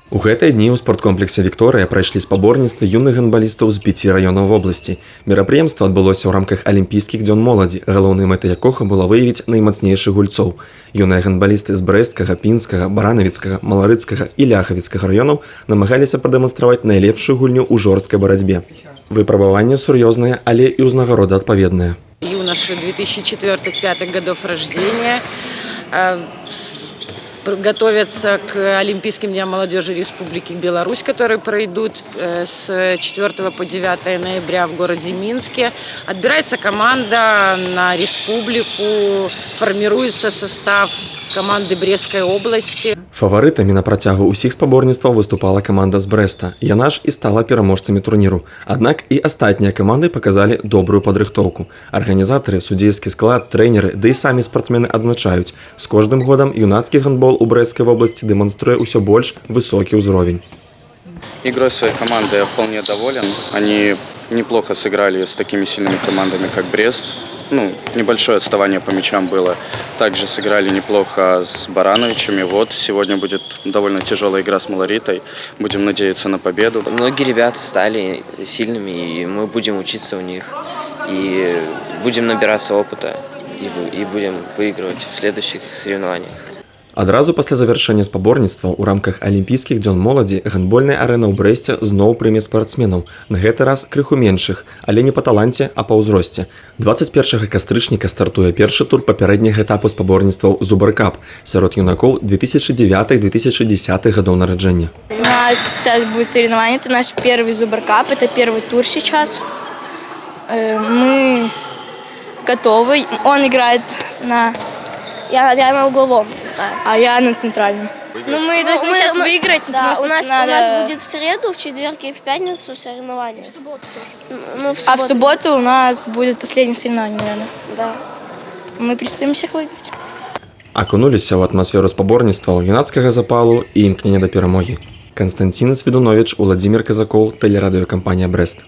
У гэтыя дні ў спорткомплексе «Вікторыя» прайшлі спаборніцтвы юных гандбалістаў з 5 раёнаў вобласці. Мерапрыемства адбылося ў рамках алімпійскіх дзён моладзі, галоўнай мэтай якога было выявіць наймацнейшых гульцоў. Юныя гандбалісты з брэсцкага, пінскага, баранавіцкага, маларыцкага і ляхавіцкага раёнаў намагаліся прадэманстраваць найлепшую гульню ў жорсткай барацьбе. Выпрабаванне сур'ёзнае, але і ўзнагарода адпаведная. Юноши 2004-2005 годов рождения готовятся к Олимпийским дням молодежи Республики Беларусь, которые пройдут с 4 по 9 ноября в городе Минске. Отбирается команда на республику, формируется состав команды Брестской области. Фаварытамі на працягу ўсіх спаборніцтваў выступала каманда з Брэста. Яна ж і стала пераможцамі турніру. Аднак і астатнія каманды паказалі добрую падрыхтоўку. Арганізатары, судзейскі склад, трэнеры, ды і самі спартсмены адзначаюць, з кожным годам юнацкі гандбол у Брэсцкай вобласці дэманструе ўсё больш высокі ўзровень. Игрой своей команды я вполне доволен. Они неплохо сыграли с такими сильными командами, как Брест. Небольшое отставание по мячам было. Также сыграли неплохо с Барановичами. Вот сегодня будет довольно тяжелая игра с Малоритой. Будем надеяться на победу. Многие ребята стали сильными, и мы будем учиться у них. И будем набираться опыта, и будем выигрывать в следующих соревнованиях. Адразу пасля завяршэння спаборніцтваў у рамках алімпійскіх дзён моладзі гандбольная арэна ў Брэсце зноў прыме спартсменаў. На гэты раз крыху меншых, але не па таланце, а па ўзросце. 21 кастрычніка стартуе першы тур папярэдніх этапу спаборніцтваў «Зубр-кап» сярод юнакоў 2009-2010 годов нараджэння. У нас сейчас будет соревнование, это наш первый «Зубр-кап», это первый тур сейчас. Мы готовы. Он играет на... Я на угловом, а я на центральном. Мы должны сейчас выиграть, да, у нас будет в среду, в четверг и в пятницу соревнования. В субботу тоже. А в субботу у нас будет последнее соревнование, наверное. Да. Мы предстоим всех выиграть. Акунуліся ў атмасферу спаборніцтваў юнацкага запалу і імкнення да перамогі. Константин Сведунович, Владимир Казаков, телерадиокомпания «Брест».